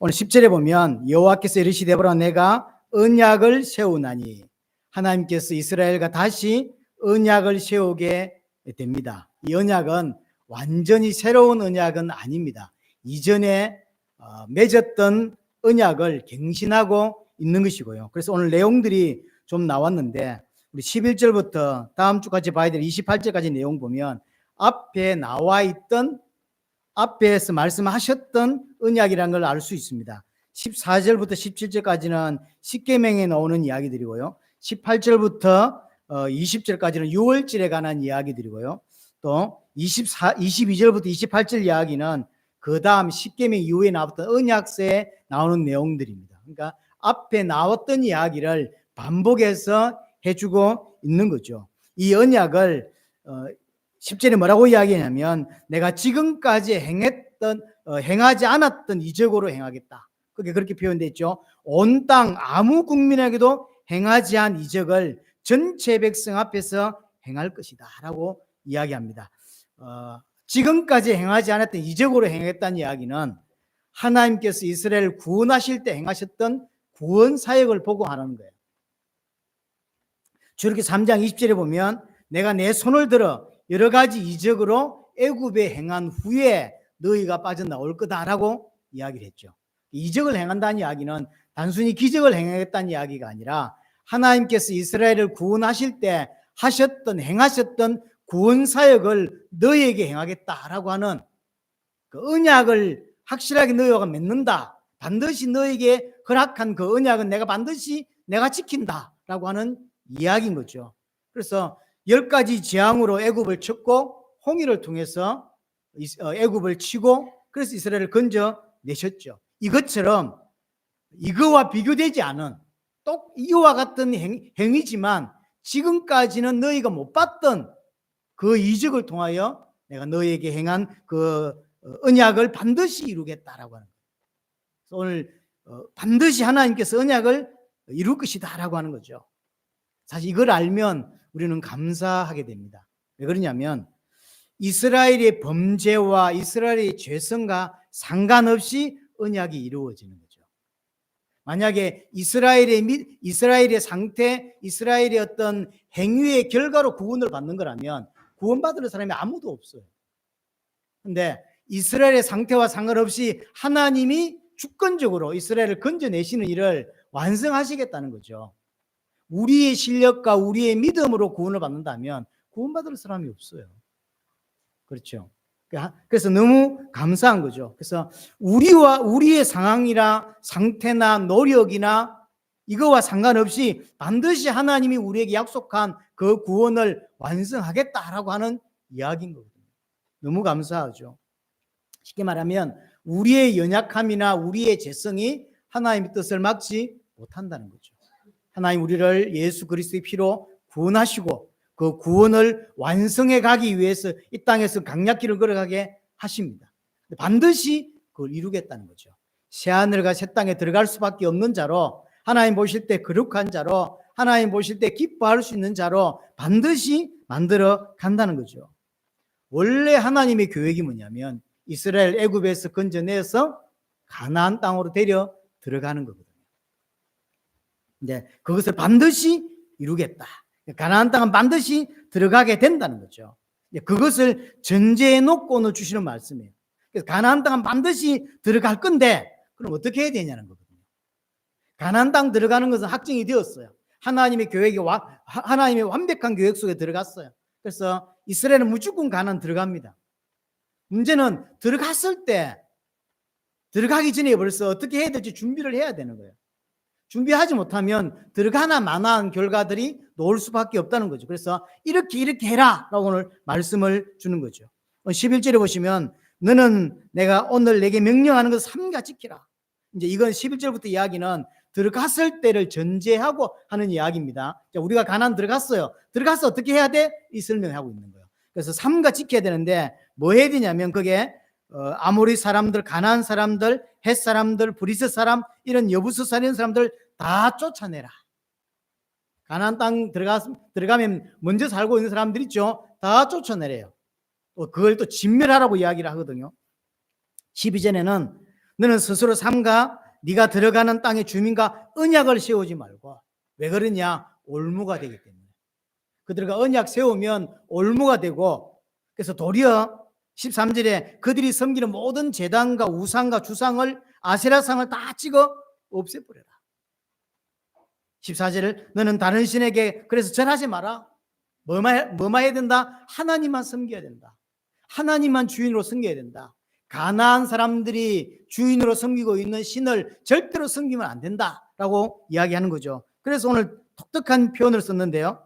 오늘 10절에 보면 여호와께서 이르시되보라 내가 언약을 세우나니 하나님께서 이스라엘과 다시 언약을 세우게 됩니다. 이 언약은 완전히 새로운 언약은 아닙니다. 이전에 맺었던 언약을 갱신하고 있는 것이고요. 그래서 오늘 내용들이 좀 나왔는데 우리 11절부터 다음 주까지 봐야 될 28절까지 내용 보면 앞에 나와 있던 앞에서 말씀하셨던 언약이라는 걸 알 수 있습니다. 14절부터 17절까지는 십계명에 나오는 이야기들이고요. 18절부터 20절까지는 유월절에 관한 이야기들이고요. 또 22절부터 28절 이야기는 그 다음 십계명 이후에 나왔던 언약서에 나오는 내용들입니다. 그러니까 앞에 나왔던 이야기를 반복해서 해주고 있는 거죠. 이 언약을 10절에 뭐라고 이야기하냐면 내가 지금까지 행하지 않았던 이적으로 행하겠다. 그게 그렇게 표현됐죠. 온 땅 아무 국민에게도 행하지 않은 이적을 전체 백성 앞에서 행할 것이다 라고 이야기합니다. 지금까지 행하지 않았던 이적으로 행했다는 이야기는 하나님께서 이스라엘을 구원하실 때 행하셨던 구원 사역을 보고 하는 거예요. 주르기 3장 20절에 보면 내가 내 손을 들어 여러 가지 이적으로 애굽에 행한 후에 너희가 빠져나올 거다라고 이야기를 했죠. 이적을 행한다는 이야기는 단순히 기적을 행했다는 이야기가 아니라 하나님께서 이스라엘을 구원하실 때 행하셨던 구원 사역을 너희에게 행하겠다라고 하는 그 언약을 확실하게 너희가 맺는다. 반드시 너희에게 허락한 그 언약은 내가 지킨다라고 하는 이야기인 거죠. 그래서 10가지 재앙으로 애굽을 쳤고 홍해를 통해서 애굽을 치고 그래서 이스라엘을 건져내셨죠. 이것처럼 이거와 비교되지 않은 또 이와 같은 행위지만 지금까지는 너희가 못 봤던 그 이적을 통하여 내가 너희에게 행한 그 언약을 반드시 이루겠다라고 하는 거예요. 오늘 반드시 하나님께서 언약을 이룰 것이다라고 하는 거죠. 사실 이걸 알면 우리는 감사하게 됩니다. 왜 그러냐면 이스라엘의 범죄와 이스라엘의 죄성과 상관없이 언약이 이루어지는 거죠. 만약에 이스라엘의 상태, 이스라엘의 어떤 행위의 결과로 구원을 받는 거라면 구원받을 사람이 아무도 없어요. 그런데 이스라엘의 상태와 상관없이 하나님이 주권적으로 이스라엘을 건져내시는 일을 완성하시겠다는 거죠. 우리의 실력과 우리의 믿음으로 구원을 받는다면 구원받을 사람이 없어요. 그렇죠. 그래서 너무 감사한 거죠. 그래서 우리의 상태나 노력이나 이거와 상관없이 반드시 하나님이 우리에게 약속한 그 구원을 완성하겠다라고 하는 이야기인 거거든요. 너무 감사하죠. 쉽게 말하면 우리의 연약함이나 우리의 죄성이 하나님의 뜻을 막지 못한다는 거죠. 하나님 우리를 예수 그리스도의 피로 구원하시고 그 구원을 완성해 가기 위해서 이 땅에서 강약길을 걸어가게 하십니다. 반드시 그걸 이루겠다는 거죠. 새하늘과 새 땅에 들어갈 수밖에 없는 자로 하나님 보실 때 거룩한 자로 하나님 보실 때 기뻐할 수 있는 자로 반드시 만들어 간다는 거죠. 원래 하나님의 계획이 뭐냐면 이스라엘 애굽에서 건져내서 가나안 땅으로 데려 들어가는 거거든요. 근데 그것을 반드시 이루겠다. 가나안 땅은 반드시 들어가게 된다는 거죠. 그것을 전제해 놓고 오늘 주시는 말씀이에요. 그래서 가나안 땅은 반드시 들어갈 건데 그럼 어떻게 해야 되냐는 거거든요. 가나안 땅 들어가는 것은 확정이 되었어요. 하나님의 완벽한 계획 속에 들어갔어요. 그래서 이스라엘은 무조건 가나안 들어갑니다. 문제는 들어갔을 때 들어가기 전에 벌써 어떻게 해야 될지 준비를 해야 되는 거예요. 준비하지 못하면 들어가나 마나한 결과들이 나올 수밖에 없다는 거죠. 그래서 이렇게 해라 라고 오늘 말씀을 주는 거죠. 11절에 보시면 너는 내가 오늘 내게 명령하는 것을 삼가 지키라. 이제 이건 11절부터 이야기는 들어갔을 때를 전제하고 하는 이야기입니다. 우리가 가나안 들어갔어요. 들어가서 어떻게 해야 돼? 이 설명을 하고 있는 거예요. 그래서 삼가 지켜야 되는데 뭐 해야 되냐면 그게 아모리 사람들, 가나안 사람들, 헷 사람들, 브리스 사람, 이런 여부수 사는 사람들 다 쫓아내라. 가나안 땅 들어가면 먼저 살고 있는 사람들 있죠. 다 쫓아내래요. 그걸 또 진멸하라고 이야기를 하거든요. 12절에는 너는 스스로 삼가 네가 들어가는 땅의 주민과 언약을 세우지 말고. 왜 그러냐? 올무가 되기 때문에. 그들과 언약 세우면 올무가 되고, 그래서 도리어 13절에 그들이 섬기는 모든 제단과 우상과 주상을, 아세라상을 다 찍어 없애버려라. 14절을 너는 다른 신에게 그래서 전하지 마라. 뭐만 해야 된다? 하나님만 섬겨야 된다. 하나님만 주인으로 섬겨야 된다. 가나안 사람들이 주인으로 섬기고 있는 신을 절대로 섬기면 안 된다라고 이야기하는 거죠. 그래서 오늘 독특한 표현을 썼는데요.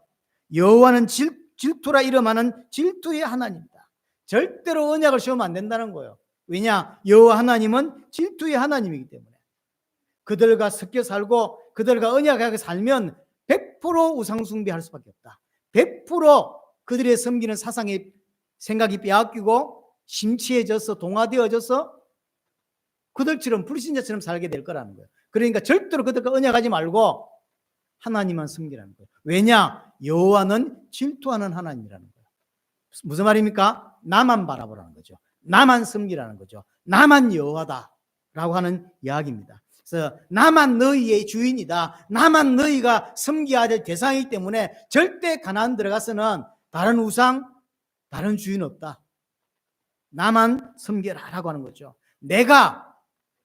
여호와는 질투라 이름하는 질투의 하나님이다. 절대로 언약을 세우면 안 된다는 거예요. 왜냐? 여호와 하나님은 질투의 하나님이기 때문에. 그들과 섞여 살고 그들과 언약하게 살면 100% 우상숭배할 수밖에 없다. 100% 그들의 섬기는 사상의 생각이 빼앗기고 심취해져서 동화되어져서 그들처럼 불신자처럼 살게 될 거라는 거예요. 그러니까 절대로 그들과 언약하지 말고 하나님만 섬기라는 거예요. 왜냐? 여호와는 질투하는 하나님이라는 거예요. 무슨 말입니까? 나만 바라보라는 거죠. 나만 섬기라는 거죠. 나만 여호와다라고 하는 이야기입니다. 그래서 나만 너희의 주인이다. 나만 너희가 섬겨야 될 대상이기 때문에 절대 가나안 들어가서는 다른 우상, 다른 주인 없다. 나만 섬겨라라고 하는 거죠.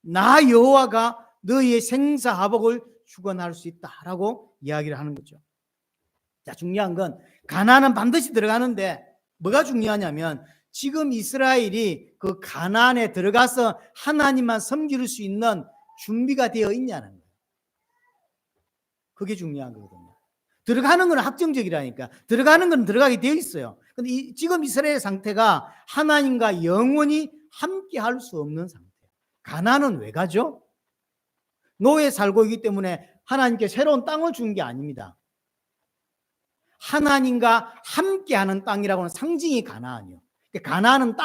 나 여호와가 너희의 생사화복을 주관할 수 있다라고 이야기를 하는 거죠. 자, 중요한 건 가나안은 반드시 들어가는데 뭐가 중요하냐면 지금 이스라엘이 그 가나안에 들어가서 하나님만 섬길 수 있는 준비가 되어 있냐는 거예요. 그게 중요한 거거든요. 들어가는 건 확정적이라니까. 들어가는 건 들어가게 되어 있어요. 근데 지금 이스라엘 상태가 하나님과 영원히 함께 할 수 없는 상태예요. 가나안은 왜 가죠? 노예 살고 있기 때문에 하나님께 새로운 땅을 준 게 아닙니다. 하나님과 함께하는 땅이라고 하는 상징이 가나안이요. 가나안은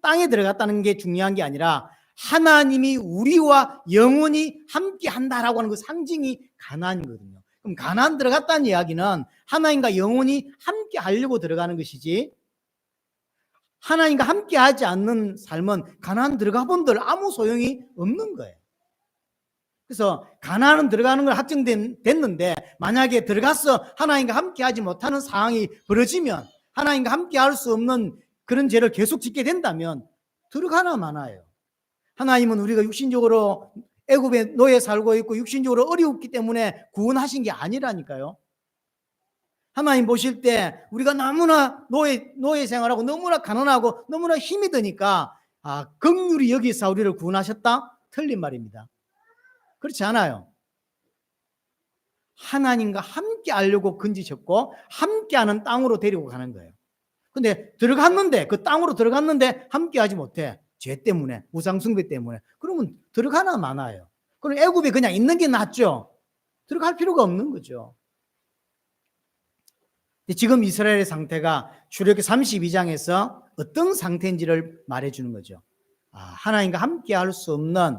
땅에 들어갔다는 게 중요한 게 아니라 하나님이 우리와 영원히 함께한다라고 하는 그 상징이 가나안이거든요. 그럼 가나안 들어갔다는 이야기는 하나님과 영원히 함께하려고 들어가는 것이지, 하나님과 함께하지 않는 삶은 가나안 들어가 본들 아무 소용이 없는 거예요. 그래서 가나안은 들어가는 걸 확정됐는데 만약에 들어가서 하나님과 함께하지 못하는 상황이 벌어지면, 하나님과 함께할 수 없는 그런 죄를 계속 짓게 된다면 들어가나 마나요. 하나님은 우리가 육신적으로 애굽에 노예 살고 있고 육신적으로 어려웠기 때문에 구원하신 게 아니라니까요. 하나님 보실 때 우리가 너무나 노예 생활하고 너무나 가난하고 너무나 힘이 드니까 긍휼히 여기서 우리를 구원하셨다? 틀린 말입니다. 그렇지 않아요. 하나님과 함께 하려고 건지셨고 함께하는 땅으로 데리고 가는 거예요. 근데 들어갔는데, 그 땅으로 들어갔는데 함께하지 못해. 죄 때문에, 우상숭배 때문에. 그러면 들어가나 마나요. 그럼 애굽에 그냥 있는 게 낫죠. 들어갈 필요가 없는 거죠. 지금 이스라엘의 상태가 출애굽기 32장에서 어떤 상태인지를 말해주는 거죠. 하나님과 함께할 수 없는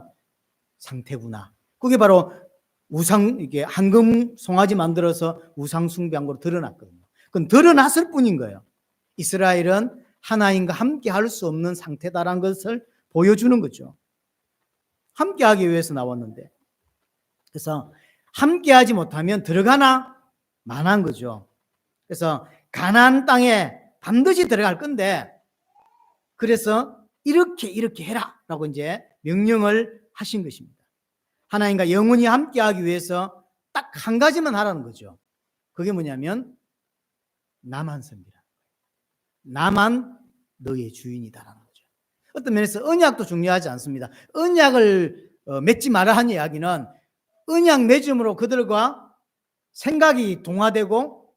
상태구나. 그게 바로 이게 황금 송아지 만들어서 우상 숭배한 거로 드러났거든요. 그건 드러났을 뿐인 거예요. 이스라엘은 하나님과 함께 할 수 없는 상태다라는 것을 보여주는 거죠. 함께 하기 위해서 나왔는데. 그래서 함께 하지 못하면 들어가나 만한 거죠. 그래서 가나안 땅에 반드시 들어갈 건데, 그래서 이렇게 해라라고 이제 명령을 하신 것입니다. 하나님과 영원히 함께하기 위해서 딱 한 가지만 하라는 거죠. 그게 뭐냐면 나만 섬기라. 나만 너의 주인이다라는 거죠. 어떤 면에서 언약도 중요하지 않습니다. 언약을 맺지 마라 하는 이야기는 언약 맺음으로 그들과 생각이 동화되고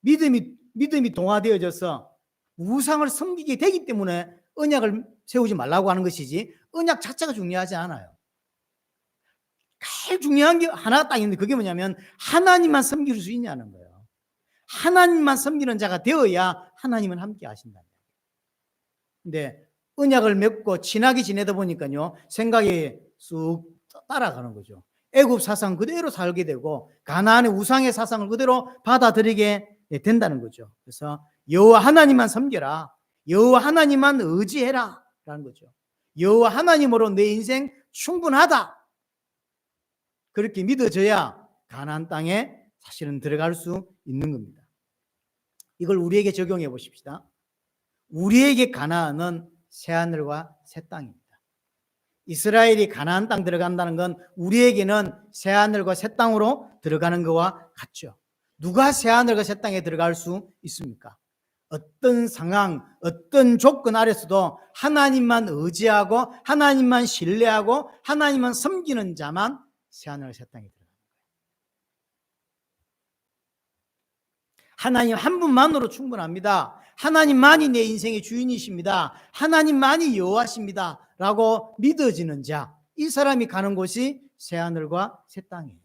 믿음이 동화되어져서 우상을 섬기게 되기 때문에 언약을 세우지 말라고 하는 것이지, 언약 자체가 중요하지 않아요. 제일 중요한 게 하나 딱 있는데, 그게 뭐냐면 하나님만 섬길 수 있냐는 거예요. 하나님만 섬기는 자가 되어야 하나님은 함께 하신다. 근데 언약을 맺고 친하게 지내다 보니까요, 생각이 쑥 따라가는 거죠. 애굽 사상 그대로 살게 되고 가나안의 우상의 사상을 그대로 받아들이게 된다는 거죠. 그래서 여호와 하나님만 섬겨라, 여호와 하나님만 의지해라 라는 거죠. 여호와 하나님으로 내 인생 충분하다. 그렇게 믿어져야 가나안 땅에 사실은 들어갈 수 있는 겁니다. 이걸 우리에게 적용해 보십시다. 우리에게 가나안은 새하늘과 새 땅입니다. 이스라엘이 가나안 땅 들어간다는 건 우리에게는 새하늘과 새 땅으로 들어가는 것과 같죠. 누가 새하늘과 새 땅에 들어갈 수 있습니까? 어떤 상황, 어떤 조건 아래서도 하나님만 의지하고 하나님만 신뢰하고 하나님만 섬기는 자만 새하늘과 새 땅에 들어갑니다. 하나님 한 분만으로 충분합니다. 하나님만이 내 인생의 주인이십니다. 하나님만이 여호와십니다. 라고 믿어지는 자, 이 사람이 가는 곳이 새하늘과 새 땅이에요.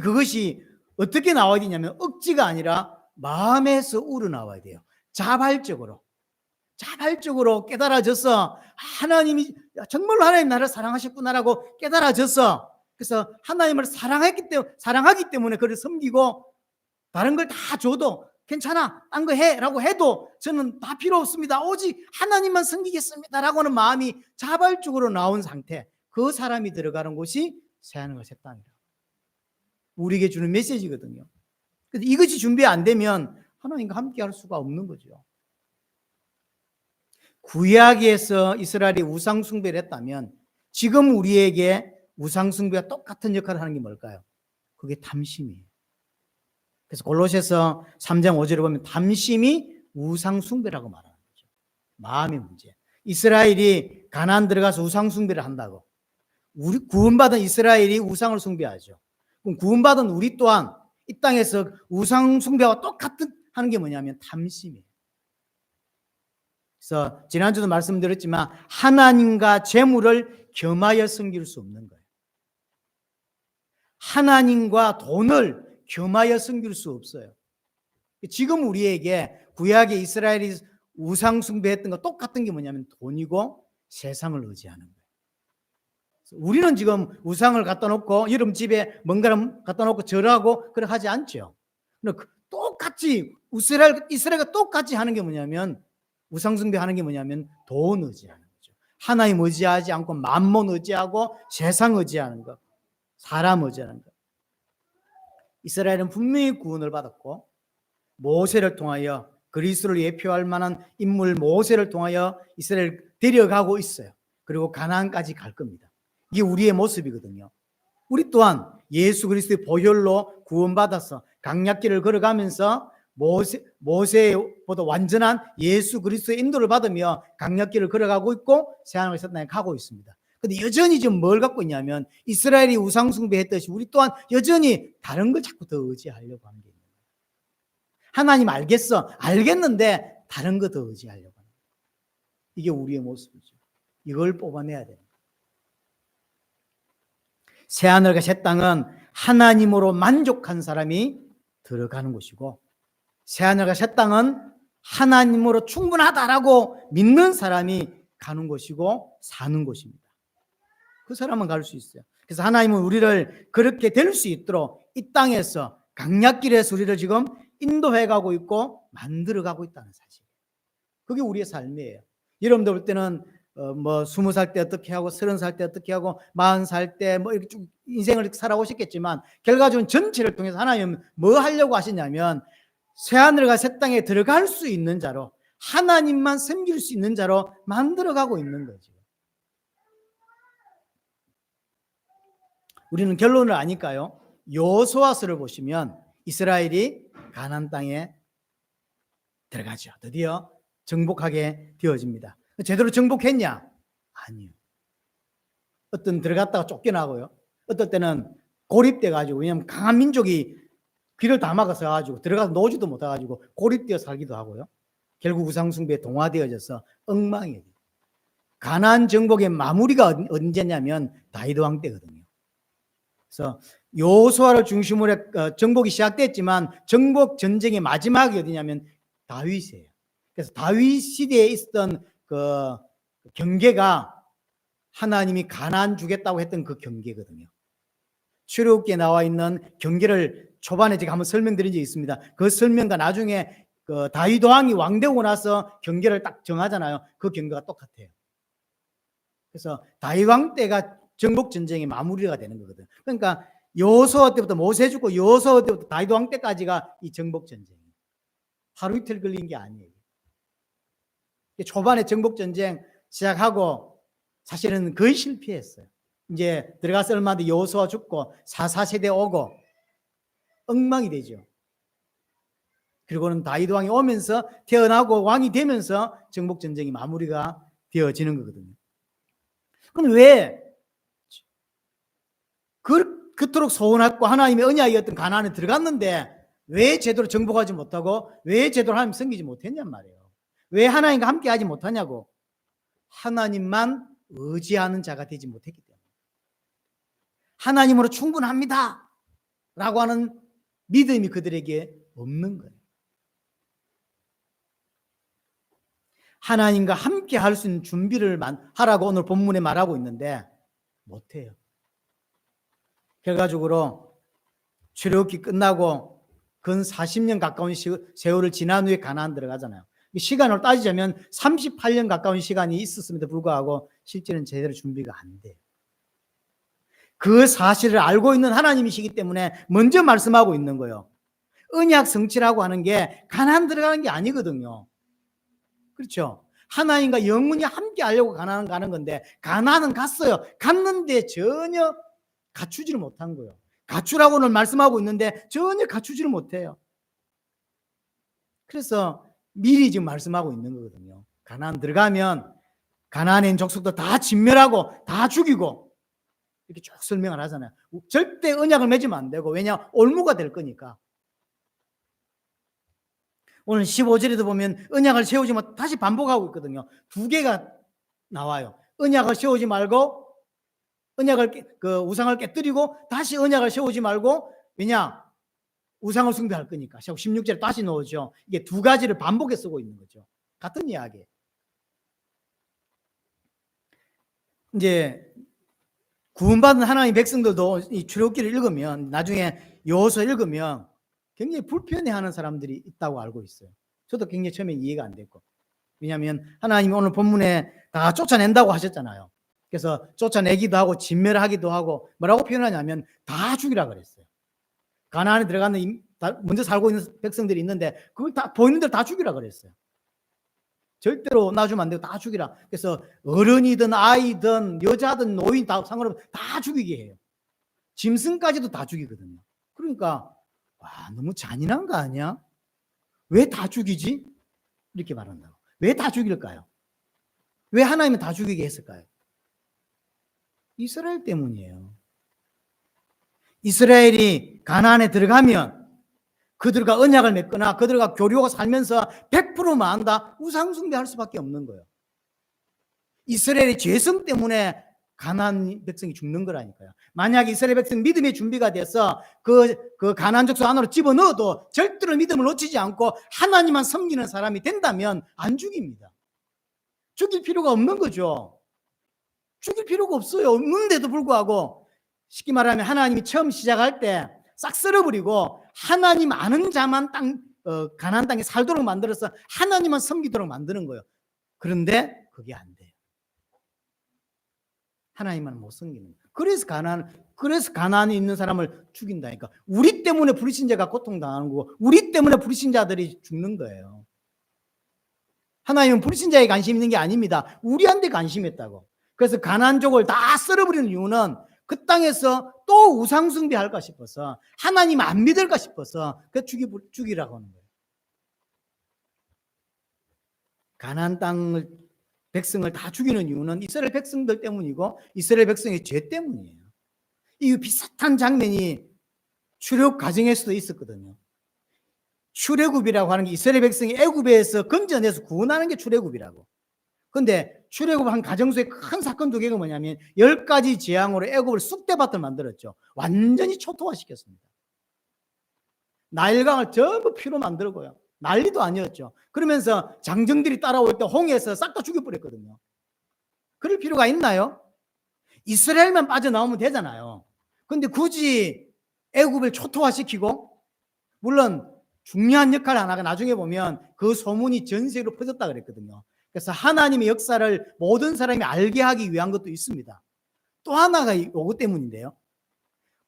그것이 어떻게 나와야 되냐면 억지가 아니라 마음에서 우러나와야 돼요. 자발적으로 깨달아져서 하나님이 정말로 하나님 나를 사랑하셨구나라고 깨달아져서, 그래서 하나님을 사랑하기 때문에 그를 섬기고 다른 걸 다 줘도 괜찮아, 딴 거 해라고 해도 저는 다 필요 없습니다, 오직 하나님만 섬기겠습니다 라고는 마음이 자발적으로 나온 상태, 그 사람이 들어가는 곳이 새하늘과 새 땅이라 우리에게 주는 메시지거든요. 그래서 이것이 준비 안 되면 하나님과 함께 할 수가 없는 거죠. 구약에서 이스라엘이 우상 숭배를 했다면 지금 우리에게 우상 숭배와 똑같은 역할을 하는 게 뭘까요? 그게 탐심이에요. 그래서 골로새서 3장 5절을 보면 탐심이 우상 숭배라고 말하는 거죠. 마음의 문제. 이스라엘이 가나안 들어가서 우상 숭배를 한다고, 우리 구원받은 이스라엘이 우상을 숭배하죠. 그럼 구원받은 우리 또한 이 땅에서 우상 숭배와 똑같은 하는 게 뭐냐면 탐심이에요. 그래서 지난주도 말씀드렸지만 하나님과 재물을 겸하여 섬길 수 없는 거예요. 하나님과 돈을 겸하여 섬길 수 없어요. 지금 우리에게 구약의 이스라엘이 우상 숭배했던 거 똑같은 게 뭐냐면 돈이고 세상을 의지하는 거예요. 우리는 지금 우상을 갖다 놓고 여러분 집에 뭔가를 갖다 놓고 절하고 그렇게 하지 않죠. 똑같이 이스라엘과 똑같이 하는 게 뭐냐면, 우상 숭배하는 게 뭐냐면 돈 의지하는 거죠. 하나님 의지하지 않고 만몬 의지하고 세상 의지하는 거, 사람 의지하는 거. 이스라엘은 분명히 구원을 받았고 모세를 통하여, 그리스도를 예표할 만한 인물 모세를 통하여 이스라엘을 데려가고 있어요. 그리고 가나안까지 갈 겁니다. 이게 우리의 모습이거든요. 우리 또한 예수 그리스도의 보혈로 구원받아서 강약길을 걸어가면서 모세보다 완전한 예수 그리스도의 인도를 받으며 강약길을 걸어가고 있고 새하늘과 새 땅에 가고 있습니다. 근데 여전히 지금 뭘 갖고 있냐면 이스라엘이 우상 숭배했듯이 우리 또한 여전히 다른 걸 자꾸 더 의지하려고 하는 게 있는 거예요. 하나님 알겠는데 다른 거 더 의지하려고 하는 거예요. 이게 우리의 모습이죠. 이걸 뽑아내야 돼요. 새하늘과 새 땅은 하나님으로 만족한 사람이 들어가는 곳이고, 새하늘과 새 땅은 하나님으로 충분하다라고 믿는 사람이 가는 곳이고 사는 곳입니다. 그 사람은 갈 수 있어요. 그래서 하나님은 우리를 그렇게 될 수 있도록 이 땅에서 강약길에서 우리를 지금 인도해 가고 있고 만들어 가고 있다는 사실. 그게 우리의 삶이에요. 여러분들 볼 때는 20살 때 어떻게 하고 30살 때 어떻게 하고 40살 때 이렇게 쭉 인생을 살아오셨겠지만 결과적으로 전체를 통해서 하나님은 뭐 하려고 하시냐면 새하늘과 새 땅에 들어갈 수 있는 자로, 하나님만 섬길 수 있는 자로 만들어 가고 있는 거죠. 우리는 결론을 아니까요. 여호수아서를 보시면 이스라엘이 가나안 땅에 들어가죠. 드디어 정복하게 되어집니다. 제대로 정복했냐? 아니요. 어떤 들어갔다가 쫓겨나고요. 어떨 때는 고립돼 가지고, 왜냐하면 강한 민족이 귀를 다 막아서 가지고 들어가서 노지도 못해 가지고 고립되어 살기도 하고요. 결국 우상숭배에 동화되어져서 엉망이 돼요. 가나안 정복의 마무리가 언제냐면 다윗 왕 때거든요. 그래서 여호수아를 중심으로 정복이 시작됐지만 정복 전쟁의 마지막이 어디냐면 다윗이에요. 그래서 다윗 시대에 있었던 그 경계가 하나님이 가나안 주겠다고 했던 그 경계거든요. 출애굽기에 나와 있는 경계를 초반에 제가 한번 설명드린 적이 있습니다. 그 설명과 나중에 그 다윗 왕이 왕 되고 나서 경계를 딱 정하잖아요. 그 경계가 똑같아요. 그래서 다윗 왕 때가 정복 전쟁의 마무리가 되는 거거든. 그러니까 여호수아 때부터 모세 죽고 여호수아 때부터 다윗 왕 때까지가 이 정복 전쟁. 하루 이틀 걸린 게 아니에요. 초반에 정복 전쟁 시작하고 사실은 거의 실패했어요. 이제 들어가서 얼마 뒤 여호수아 죽고 4세대 오고 엉망이 되죠. 그리고는 다윗 왕이 오면서 태어나고 왕이 되면서 정복 전쟁이 마무리가 되어지는 거거든요. 그럼 왜 그토록 소원했고 하나님의 언약이었던 가나안에 들어갔는데 왜 제대로 정복하지 못하고 왜 제대로 하나님 섬기지 못했냔 말이에요. 왜 하나님과 함께 하지 못하냐고. 하나님만 의지하는 자가 되지 못했기 때문에. 하나님으로 충분합니다 라고 하는 믿음이 그들에게 없는 거예요. 하나님과 함께 할 수 있는 준비를 하라고 오늘 본문에 말하고 있는데 못해요. 결과적으로 출애굽기 끝나고 근 40년 가까운 세월을 지난 후에 가나안 들어가잖아요. 시간으로 따지자면 38년 가까운 시간이 있었음에도 불구하고 실제는 제대로 준비가 안 돼요. 그 사실을 알고 있는 하나님이시기 때문에 먼저 말씀하고 있는 거예요. 언약 성취라고 하는 게 가나안 들어가는 게 아니거든요. 그렇죠? 하나님과 영원히 함께 하려고 가나안 가는 건데 가나안은 갔어요. 갔는데 전혀 갖추지를 못한 거예요. 갖추라고는 말씀하고 있는데 전혀 갖추지를 못해요. 그래서 미리 지금 말씀하고 있는 거거든요. 가나안 들어가면 가나안에 있는 족속도 다 진멸하고 다 죽이고 이렇게 쭉 설명을 하잖아요. 절대 언약을 맺으면 안 되고 왜냐 올무가 될 거니까. 오늘 15절에도 보면 언약을 세우지만 다시 반복하고 있거든요. 두 개가 나와요. 언약을 세우지 말고 언약을 우상을 깨뜨리고 다시 언약을 세우지 말고 왜냐 우상을 숭배할 거니까. 16절에 다시 넣어죠. 이게 두 가지를 반복해 쓰고 있는 거죠. 같은 이야기. 이제 구원받은 하나님의 백성들도 이 출애굽기를 읽으면 나중에 여호수아 읽으면 굉장히 불편해하는 사람들이 있다고 알고 있어요. 저도 굉장히 처음에 이해가 안 됐고. 왜냐하면 하나님이 오늘 본문에 다 쫓아낸다고 하셨잖아요. 그래서 쫓아내기도 하고 진멸하기도 하고 뭐라고 표현하냐면 다 죽이라 그랬어요. 가나안에 들어가는 먼저 살고 있는 백성들이 있는데 그걸 다 보이는 대로 다 죽이라 그랬어요. 절대로 놔주면 안 되고 다 죽이라. 그래서 어른이든 아이든 여자든 노인 다 상관없이 다 죽이게 해요. 짐승까지도 다 죽이거든요. 그러니까 와 너무 잔인한 거 아니야? 왜 다 죽이지? 이렇게 말한다고. 왜 다 죽일까요? 왜 하나님은 다 죽이게 했을까요? 이스라엘 때문이에요. 이스라엘이 가나안에 들어가면 그들과 언약을 맺거나 그들과 교류하고 살면서 100% 만다 우상 숭배할 수밖에 없는 거예요. 이스라엘의 죄성 때문에 가나안 백성이 죽는 거라니까요. 만약 이스라엘 백성 믿음의 준비가 돼서 그 가나안 족속 안으로 집어넣어도 절대로 믿음을 놓치지 않고 하나님만 섬기는 사람이 된다면 안 죽입니다. 죽일 필요가 없는 거죠. 죽일 필요가 없어요. 없는데도 불구하고 쉽게 말하면 하나님이 처음 시작할 때 싹 쓸어버리고 하나님 아는 자만 가나안 땅에 살도록 만들어서 하나님만 섬기도록 만드는 거예요. 그런데 그게 안 돼요. 하나님만 못 섬기는 거예요. 그래서 가나안에 있는 사람을 죽인다니까. 우리 때문에 불신자가 고통당하는 거고 우리 때문에 불신자들이 죽는 거예요. 하나님은 불신자에 관심 있는 게 아닙니다. 우리한테 관심했다고. 그래서 가나안족을 다 쓸어버리는 이유는 그 땅에서 또 우상 숭배할까 싶어서 하나님 안 믿을까 싶어서 그 죽이라고 하는 거예요. 가나안 땅을 백성을 다 죽이는 이유는 이스라엘 백성들 때문이고 이스라엘 백성의 죄 때문이에요. 이 비슷한 장면이 출애굽 과정에서도 있었거든요. 출애굽이라고 하는 게 이스라엘 백성이 애굽에서 건져내서 구원하는 게 출애굽이라고. 그런데 출애굽한 가정 속에 큰 사건 두 개가 뭐냐면 10가지 재앙으로 애굽을 쑥대밭을 만들었죠. 완전히 초토화시켰습니다. 나일강을 전부 피로 만들고요. 난리도 아니었죠. 그러면서 장정들이 따라올 때 홍해에서 싹 다 죽여버렸거든요. 그럴 필요가 있나요? 이스라엘만 빠져나오면 되잖아요. 그런데 굳이 애굽을 초토화시키고 물론 중요한 역할 하나가 나중에 보면 그 소문이 전 세계로 퍼졌다 그랬거든요. 그래서 하나님의 역사를 모든 사람이 알게 하기 위한 것도 있습니다. 또 하나가 이것 때문인데요.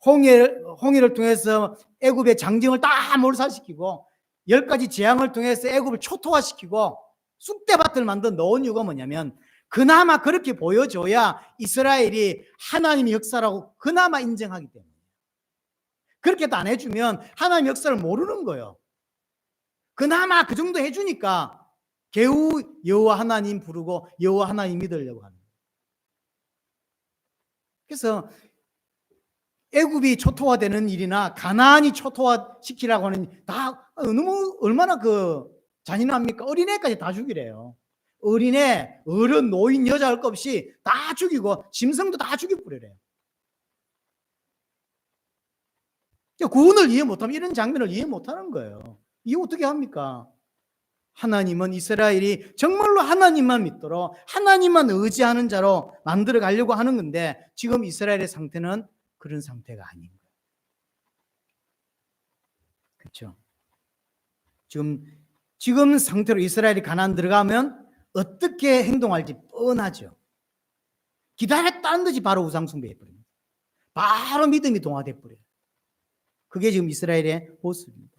홍해를 통해서 애굽의 장정을 다 몰살시키고 10가지 재앙을 통해서 애굽을 초토화시키고 쑥대밭을 만든 놓은 이유가 뭐냐면 그나마 그렇게 보여줘야 이스라엘이 하나님의 역사라고 그나마 인정하기 때문에. 그렇게도 안 해주면 하나님의 역사를 모르는 거예요. 그나마 그 정도 해주니까 겨우 여호와 하나님 부르고 여호와 하나님 믿으려고 하는 거예요. 그래서 애굽이 초토화되는 일이나 가나안이 초토화시키라고 하는 다 너무 얼마나 잔인합니까? 어린애까지 다 죽이래요. 어린애, 어른, 노인, 여자 할 것 없이 다 죽이고 짐승도 다 죽여버리래요. 구원을 이해 못하면 이런 장면을 이해 못하는 거예요. 이해 어떻게 합니까? 하나님은 이스라엘이 정말로 하나님만 믿도록 하나님만 의지하는 자로 만들어 가려고 하는 건데 지금 이스라엘의 상태는 그런 상태가 아닌 거예요. 그렇죠? 지금 상태로 이스라엘이 가나안 들어가면 어떻게 행동할지 뻔하죠. 기다렸다는 듯이 바로 우상숭배해버립니다. 바로 믿음이 동화돼버려요. 그게 지금 이스라엘의 모습입니다.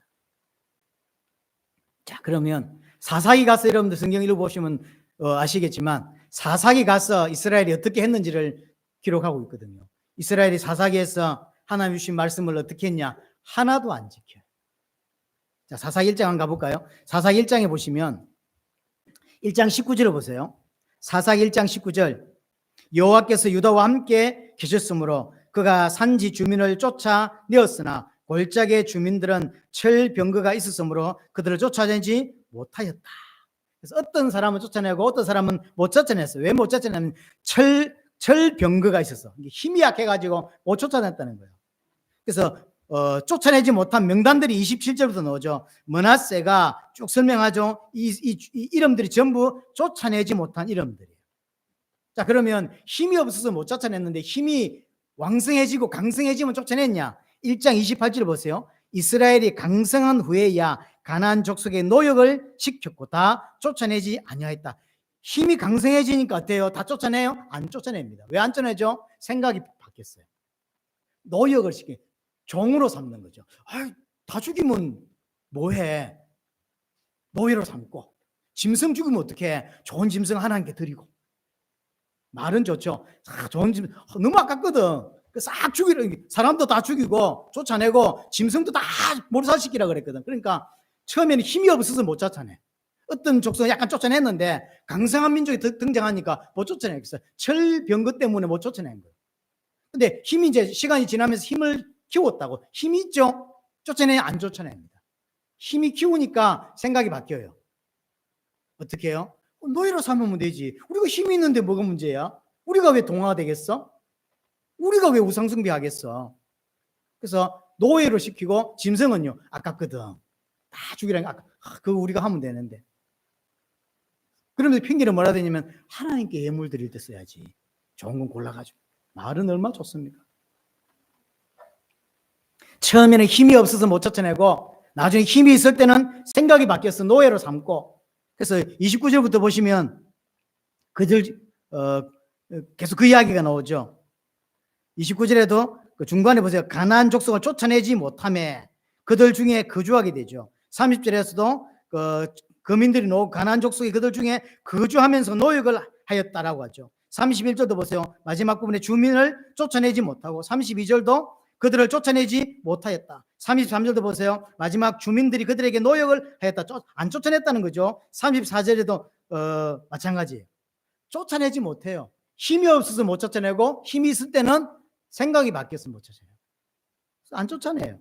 자, 그러면 사사기 가서 여러분들 성경 읽어보시면 아시겠지만 사사기 가서 이스라엘이 어떻게 했는지를 기록하고 있거든요. 이스라엘이 사사기에서 하나님 주신 말씀을 어떻게 했냐? 하나도 안 지켜요. 자, 사사기 1장 한번 가볼까요? 사사기 1장에 보시면 1장 19절을 보세요. 사사기 1장 19절 여호와께서 유다와 함께 계셨으므로 그가 산지 주민을 쫓아내었으나 골짜기의 주민들은 철병거가 있었으므로 그들을 쫓아내지 못하였다. 그래서 어떤 사람은 쫓아내고 어떤 사람은 못 쫓아냈어요. 왜 못 쫓아내냐면 철병거가 있어서 힘이 약해가지고 못 쫓아냈다는 거예요. 그래서 쫓아내지 못한 명단들이 27절부터 나오죠. 므낫세가 쭉 설명하죠. 이 이름들이 전부 쫓아내지 못한 이름들이에요. 자, 그러면 힘이 없어서 못 쫓아냈는데 힘이 왕성해지고 강성해지면 쫓아냈냐? 1장 28절 보세요. 이스라엘이 강성한 후에야 가나안 족속의 노역을 시켰고 다 쫓아내지 아니하였다. 힘이 강성해지니까 어때요? 다 쫓아내요? 안 쫓아냅니다. 왜 안 쫓아내죠? 생각이 바뀌었어요. 노역을 시켜 종으로 삼는 거죠. 다 죽이면 뭐해? 노예로 삼고 짐승 죽이면 어떡해? 좋은 짐승 하나님께 드리고 말은 좋죠. 좋은 짐승 너무 아깝거든. 싹 죽이려 사람도 다 죽이고 쫓아내고 짐승도 다 몰살시키라 그랬거든. 그러니까 처음에는 힘이 없어서 못 쫓아내. 어떤 족속은 약간 쫓아냈는데 강성한 민족이 등장하니까 못 쫓아내겠어요. 철병거 때문에 못 쫓아낸 거예요. 근데 힘이 이제 시간이 지나면서 힘을 키웠다고. 힘이 있죠? 쫓아내야 안 쫓아냅니다. 힘이 키우니까 생각이 바뀌어요. 어떻게 해요? 노예로 삼으면 되지. 우리가 힘이 있는데 뭐가 문제야? 우리가 왜 동화가 되겠어? 우리가 왜 우상숭배 하겠어? 그래서 노예로 시키고 짐승은요 아깝거든. 다 죽이라니까 그거 우리가 하면 되는데. 그러면서 핑계를 뭐라 대냐면 하나님께 예물 드릴 때 써야지. 좋은 건 골라가지고. 말은 얼마나 좋습니까? 처음에는 힘이 없어서 못 쫓아내고 나중에 힘이 있을 때는 생각이 바뀌어서 노예로 삼고. 그래서 29절부터 보시면 그들 계속 그 이야기가 나오죠. 29절에도 그 중간에 보세요. 가나안 족속을 쫓아내지 못하며 그들 중에 거주하게 되죠. 30절에서도 거민들이 가나안 족속이 그들 중에 거주하면서 노역을 하였다라고 하죠. 31절도 보세요. 마지막 부분에 주민을 쫓아내지 못하고 32절도 그들을 쫓아내지 못하였다. 33절도 보세요. 마지막 주민들이 그들에게 노역을 하였다. 안 쫓아냈다는 거죠. 34절에도 마찬가지예요. 쫓아내지 못해요. 힘이 없어서 못 쫓아내고 힘이 있을 때는 생각이 바뀌어서 못 쫓아내요. 안 쫓아내요.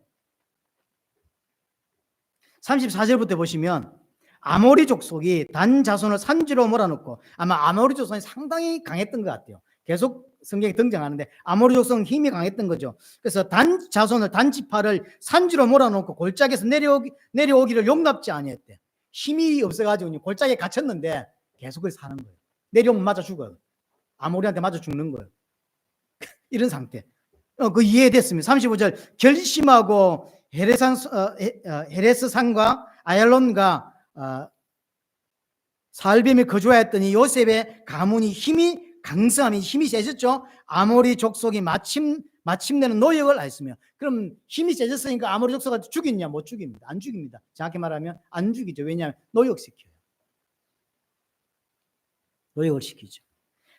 34절부터 보시면 아모리 족속이 단 자손을 산지로 몰아넣고 아마 아모리 족속이 상당히 강했던 것 같아요. 계속 성경에 등장하는데 아모리 족속은 힘이 강했던 거죠. 그래서 단 자손을 단 지파를 산지로 몰아넣고 골짜기에서 내려오기를 용납지 아니했대. 힘이 없어가지고 골짜기에 갇혔는데 계속 사는 거예요. 내려오면 맞아 죽어요. 아모리한테 맞아 죽는 거예요. 이런 상태. 그 이해됐습니다. 35절 결심하고 헤레스산과 아얄론과 사흘뱀에 거주하였더니 요셉의 가문이 힘이 강성함이 힘이 세졌죠. 아모리 족속이 마침내는 노역을 하였으며, 그럼 힘이 세졌으니까 아모리 족속을 죽였냐? 못 죽입니다. 안 죽입니다. 정확히 말하면 안 죽이죠. 왜냐하면 노역시켜요. 노역을 시키죠.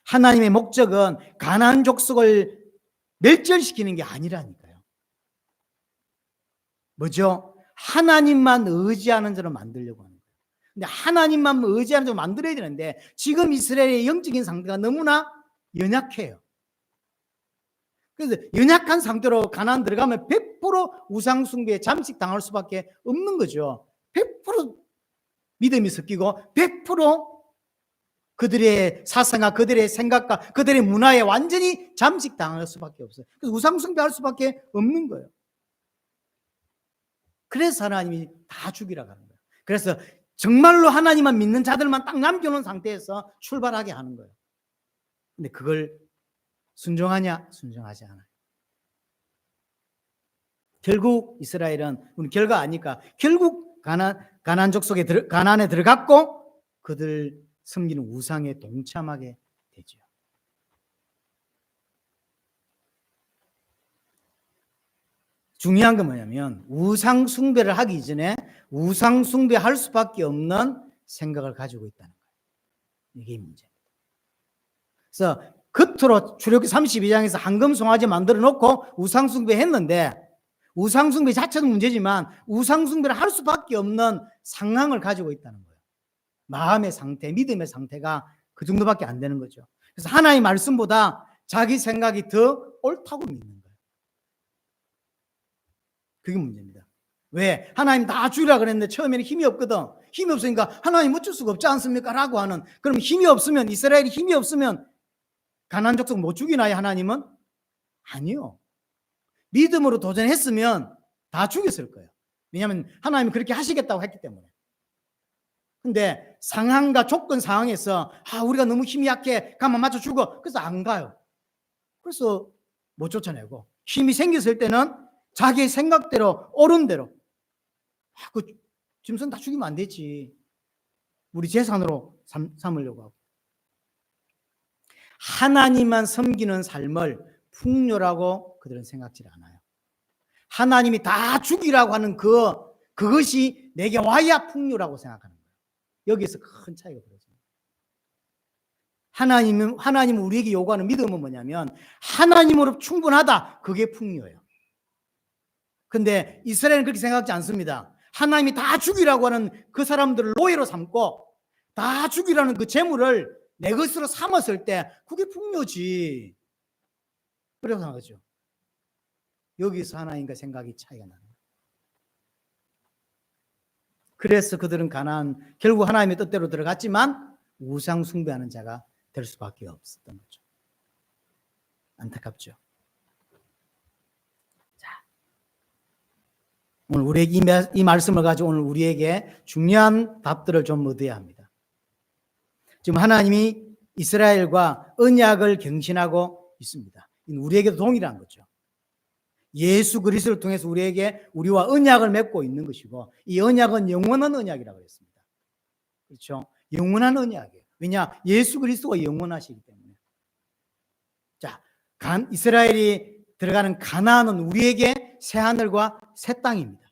하나님의 목적은 가나안 족속을 멸절시키는 게 아니라니까요. 뭐죠? 하나님만 의지하는 자로 만들려고 하는 거예요. 근데 하나님만 의지하는 자로 만들어야 되는데 지금 이스라엘의 영적인 상태가 너무나 연약해요. 그래서 연약한 상태로 가나안 들어가면 100% 우상숭배에 잠식당할 수밖에 없는 거죠. 100% 믿음이 섞이고 100% 그들의 사상과 그들의 생각과 그들의 문화에 완전히 잠식당할 수밖에 없어요. 그래서 우상숭배할 수밖에 없는 거예요. 그래서 하나님이 다 죽이라고 하는 거예요. 그래서 정말로 하나님만 믿는 자들만 딱 남겨놓은 상태에서 출발하게 하는 거예요. 근데 그걸 순종하냐? 순종하지 않아요. 결국 이스라엘은, 우리 결과 아니까, 결국 가나안 족속에 가나안에 들어갔고 그들 섬기는 우상에 동참하게 되죠. 중요한 건 뭐냐면 우상 숭배를 하기 전에 우상 숭배할 수밖에 없는 생각을 가지고 있다는 거예요. 이게 문제입니다. 그래서 겉으로 출애굽기 32장에서 황금 송아지 만들어 놓고 우상 숭배했는데, 우상 숭배 자체도 문제지만 우상 숭배를 할 수밖에 없는 상황을 가지고 있다는 거예요. 마음의 상태, 믿음의 상태가 그 정도밖에 안 되는 거죠. 그래서 하나님의 말씀보다 자기 생각이 더 옳다고 믿는 거예요. 그게 문제입니다. 왜? 하나님 다 죽이라 그랬는데 처음에는 힘이 없거든. 힘이 없으니까 하나님 어쩔 수가 없지 않습니까? 라고 하는, 그럼 힘이 없으면, 이스라엘이 힘이 없으면 가나안 족속 못 죽이나요? 하나님은? 아니요. 믿음으로 도전했으면 다 죽였을 거예요. 왜냐하면 하나님은 그렇게 하시겠다고 했기 때문에. 근데 상황과 조건 상황에서 우리가 너무 힘이 약해, 가만 맞춰 죽어. 그래서 안 가요. 그래서 못 쫓아내고, 힘이 생겼을 때는 자기의 생각대로, 옳은 대로, 그 짐승 다 죽이면 안 되지, 우리 재산으로 삼으려고 하고. 하나님만 섬기는 삶을 풍요라고 그들은 생각지 않아요. 하나님이 다 죽이라고 하는 그것이 내게 와야 풍요라고 생각하는 거예요. 여기에서 큰 차이가 벌어집니다. 하나님은 우리에게 요구하는 믿음은 뭐냐면 하나님으로 충분하다, 그게 풍요예요. 근데 이스라엘은 그렇게 생각하지 않습니다. 하나님이 다 죽이라고 하는 그 사람들을 노예로 삼고 다 죽이라는 그 재물을 내 것으로 삼았을 때 그게 풍요지, 그렇게 생각하죠. 여기서 하나님과 생각이 차이가 나는 거예요. 그래서 그들은 가나안, 결국 하나님의 뜻대로 들어갔지만 우상 숭배하는 자가 될 수밖에 없었던 거죠. 안타깝죠. 자, 오늘 우리에게 이 말씀을 가지고 오늘 우리에게 중요한 답들을 좀 얻어야 합니다. 지금 하나님이 이스라엘과 언약을 경신하고 있습니다. 우리에게도 동일한 거죠. 예수 그리스도를 통해서 우리와 언약을 맺고 있는 것이고, 이 언약은 영원한 언약이라고 했습니다. 그렇죠? 영원한 언약이에요. 왜냐? 예수 그리스도가 영원하시기 때문에. 자, 이스라엘이 들어가는 가나안은 우리에게 새 하늘과 새 땅입니다.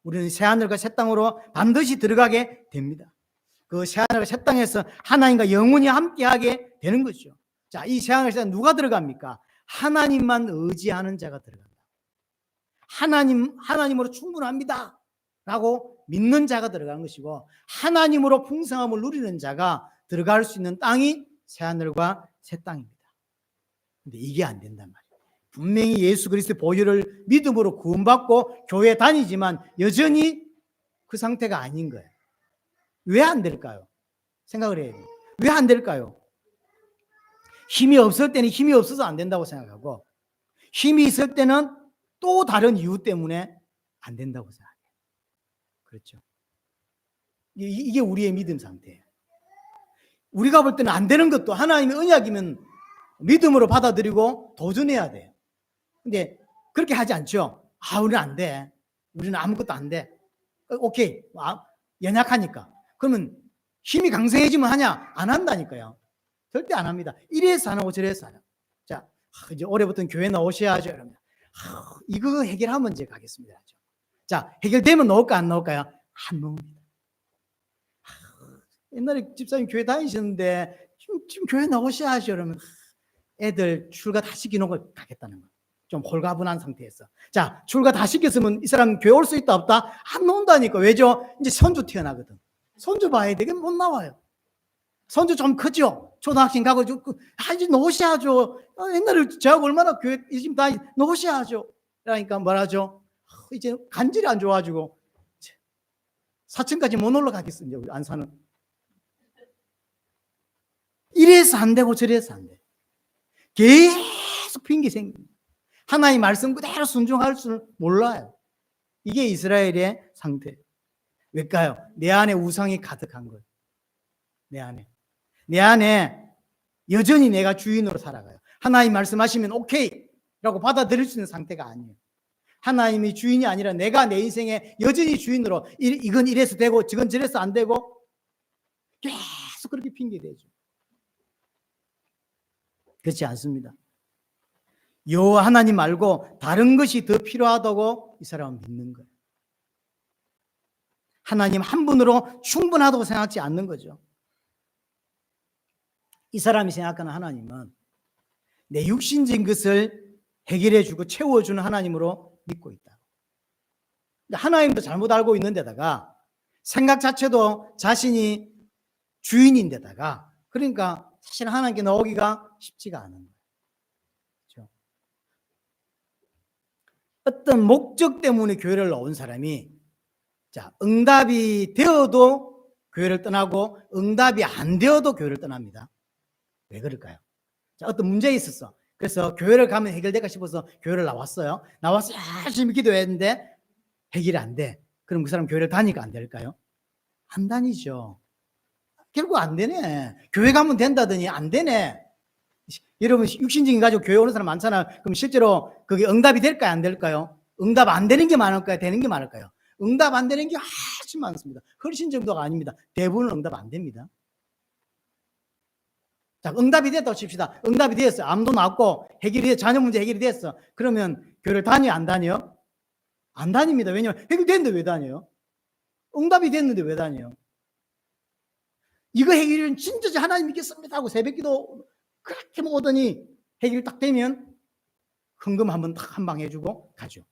우리는 새 하늘과 새 땅으로 반드시 들어가게 됩니다. 그 새 하늘과 새 땅에서 하나님과 영원히 함께하게 되는 거죠. 자, 이 새 하늘과 새 땅 누가 들어갑니까? 하나님만 의지하는 자가 들어갑니다. 하나님으로 충분합니다 라고 믿는 자가 들어가는 것이고, 하나님으로 풍성함을 누리는 자가 들어갈 수 있는 땅이 새하늘과 새 땅입니다. 근데 이게 안 된단 말이에요. 분명히 예수 그리스도의 보혈을 믿음으로 구원받고 교회 다니지만 여전히 그 상태가 아닌 거예요. 왜 안 될까요? 생각을 해야 돼요. 왜 안 될까요? 힘이 없을 때는 힘이 없어서 안 된다고 생각하고, 힘이 있을 때는 또 다른 이유 때문에 안 된다고 생각해요. 그렇죠? 이게 우리의 믿음 상태예요. 우리가 볼 때는 안 되는 것도 하나님의 언약이면 믿음으로 받아들이고 도전해야 돼요. 근데 그렇게 하지 않죠. 우리는 안 돼. 우리는 아무것도 안 돼. 오케이. 연약하니까. 그러면 힘이 강성해지면 하냐? 안 한다니까요. 절대 안 합니다. 이래서 안 하고 저래서 안 하고. 자, 이제 올해부터는 교회 나오셔야죠. 이러면 이거 해결하면 이제 가겠습니다. 자, 해결되면 나올까 안 나올까요? 안 나옵니다. 옛날에 집사님 교회 다니셨는데 지금 교회 나오셔야죠. 그러면 애들 출가 다 시켜놓고 가겠다는 거예요. 좀 홀가분한 상태에서. 자, 출가 다 시켰으면 이 사람 교회 올 수 있다 없다? 안 나온다니까. 왜죠? 이제 손주 태어나거든. 손주 봐야 되게 못 나와요. 손주 좀 크죠? 초등학생 가고 이제 놓으셔야죠. 옛날에 제가 얼마나 교회 지금 다 놓으셔야죠. 그러니까 뭐라죠? 이제 간질이 안 좋아가지고 4층까지 못 올라가겠습니다. 우리 안 사는. 이래서 안 되고 저래서 안 돼. 계속 핑계 생깁니다. 하나님 말씀 그대로 순종할 줄 몰라요. 이게 이스라엘의 상태. 왜일까요? 내 안에 우상이 가득한 거예요. 내 안에 여전히 내가 주인으로 살아가요. 하나님 말씀하시면 오케이 라고 받아들일 수 있는 상태가 아니에요. 하나님이 주인이 아니라 내가 내 인생에 여전히 주인으로 이건 이래서 되고 저건 저래서 안 되고 계속 그렇게 핑계대죠. 그렇지 않습니다. 여호와 하나님 말고 다른 것이 더 필요하다고 이 사람은 믿는 거예요. 하나님 한 분으로 충분하다고 생각하지 않는 거죠. 이 사람이 생각하는 하나님은 내 육신적인 것을 해결해 주고 채워주는 하나님으로 믿고 있다. 하나님도 잘못 알고 있는 데다가 생각 자체도 자신이 주인인데다가 그러니까 사실 하나님께 나오기가 쉽지가 않은 거예요. 그렇죠? 어떤 목적 때문에 교회를 나온 사람이 자, 응답이 되어도 교회를 떠나고 응답이 안 되어도 교회를 떠납니다. 왜 그럴까요? 자, 어떤 문제가 있었어. 그래서 교회를 가면 해결될까 싶어서 교회를 나왔어요. 나와서 열심히 기도했는데 해결이 안 돼. 그럼 그 사람 교회를 다니까 안 될까요? 안 다니죠. 결국 안 되네. 교회 가면 된다더니 안 되네. 여러분 육신적인 가지고 교회 오는 사람 많잖아요. 그럼 실제로 그게 응답이 될까요? 안 될까요? 응답 안 되는 게 많을까요? 되는 게 많을까요? 응답 안 되는 게 훨씬 많습니다. 훨씬 정도가 아닙니다. 대부분은 응답 안 됩니다. 자, 응답이 됐다고 칩시다. 응답이 되었어요. 암도 나왔고 해결이 됐어. 자녀 문제 해결이 됐어. 그러면 교회를 다녀요? 안 다녀요? 안 다닙니다. 왜냐하면 해결됐는데 왜 다녀요? 응답이 됐는데 왜 다녀요? 이거 해결은 진짜 하나님 믿겠습니다 하고 새벽기도 그렇게 모으더니 해결이 딱 되면 헌금 한번 딱 한 방 해주고 가죠.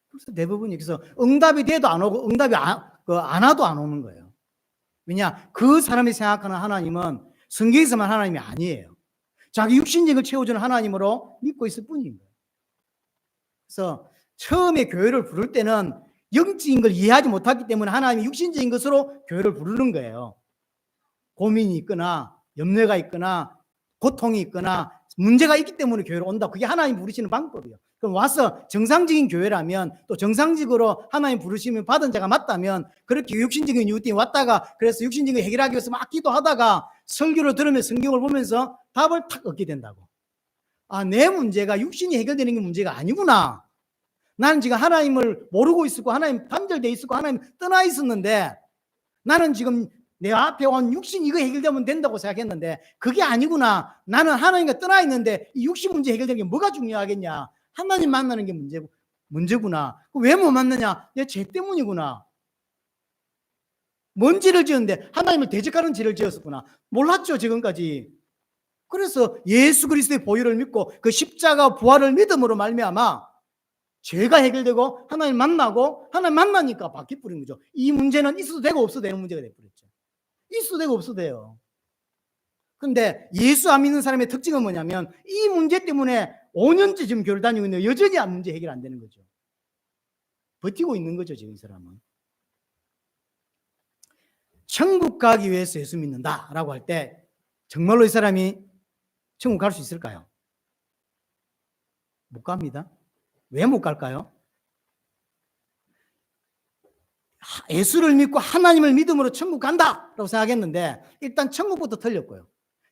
그래서 대부분 여기서 응답이 돼도 안 오고 응답이 안 와도 안 오는 거예요. 왜냐? 그 사람이 생각하는 하나님은 성경에서만 하나님이 아니에요. 자기 육신적인 걸 채워주는 하나님으로 믿고 있을 뿐인 거예요. 그래서 처음에 교회를 부를 때는 영적인 걸 이해하지 못하기 때문에 하나님이 육신적인 것으로 교회를 부르는 거예요. 고민이 있거나 염려가 있거나 고통이 있거나 문제가 있기 때문에 교회로 온다. 그게 하나님 부르시는 방법이에요. 그럼 와서 정상적인 교회라면 또 정상적으로 하나님 부르시면 받은 자가 맞다면 그렇게 육신적인 이유 때문에 왔다가 그래서 육신적인 해결하기 위해서 막 기도하다가 설교를 들으면 성경을 보면서 답을 탁 얻게 된다고. 아, 내 문제가 육신이 해결되는 게 문제가 아니구나. 나는 지금 하나님을 모르고 있었고 하나님 단절돼 있었고 하나님 떠나 있었는데 나는 지금 내 앞에 온 육신 이거 해결되면 된다고 생각했는데 그게 아니구나. 나는 하나님과 떠나 있는데 이 육신 문제 해결되는 게 뭐가 중요하겠냐. 하나님 만나는 게 문제구나. 왜 못 만나냐? 내 죄 때문이구나. 뭔 죄를 지었는데 하나님을 대적하는 죄를 지었었구나. 몰랐죠 지금까지. 그래서 예수 그리스도의 보혈을 믿고 그 십자가 부활을 믿음으로 말미암아 죄가 해결되고 하나님 만나고 하나님 만나니까 바뀌어버린 거죠. 이 문제는 있어도 되고 없어도 되는 문제가 돼버렸죠. 있어도 되고 없어도 돼요. 그런데 예수 안 믿는 사람의 특징은 뭐냐면 이 문제 때문에 5년째 지금 교회를 다니고 있는데 여전히 문제 해결 안 되는 거죠. 버티고 있는 거죠 지금 이 사람은. 천국 가기 위해서 예수 믿는다라고 할 때 정말로 이 사람이 천국 갈 수 있을까요? 못 갑니다. 왜 못 갈까요? 예수를 믿고 하나님을 믿음으로 천국 간다라고 생각했는데 일단 천국부터 틀렸고요.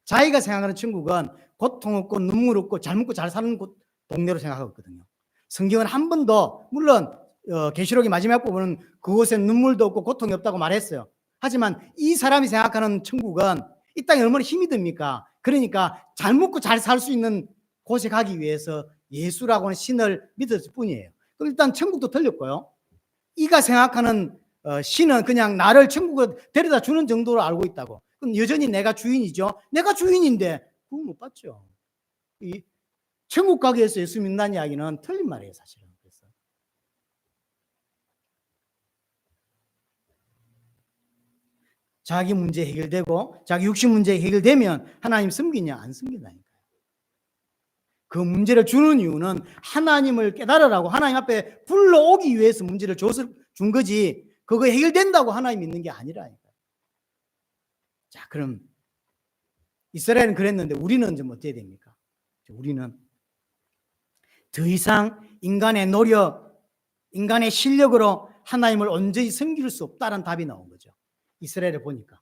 자기가 생각하는 천국은 고통 없고 눈물 없고 잘 먹고 잘 사는 동네로 생각하고 있거든요. 성경은 한 번도 물론 계시록의 마지막 부분은 그곳에 눈물도 없고 고통이 없다고 말했어요. 하지만 이 사람이 생각하는 천국은 이 땅에 얼마나 힘이 듭니까? 그러니까 잘 먹고 잘 살 수 있는 곳에 가기 위해서 예수라고 하는 신을 믿었을 뿐이에요. 그럼 일단 천국도 틀렸고요. 이가 생각하는 신은 그냥 나를 천국으로 데려다 주는 정도로 알고 있다고. 그럼 여전히 내가 주인이죠. 내가 주인인데 그거 못 받죠. 이 천국 가기 위해서 예수 믿는다는 이야기는 틀린 말이에요, 사실은. 그래서 자기 문제 해결되고 자기 육신 문제 해결되면 하나님 섬기냐 안 섬긴다니까요. 그 문제를 주는 이유는 하나님을 깨달으라고 하나님 앞에 불러오기 위해서 문제를 준 거지 그거 해결된다고 하나님 믿는 게 아니라니까요. 자, 그럼 이스라엘은 그랬는데 우리는 좀 어떻게 됩니까? 우리는 더 이상 인간의 노력, 인간의 실력으로 하나님을 온전히 섬길 수 없다는 답이 나온 거죠. 이스라엘을 보니까.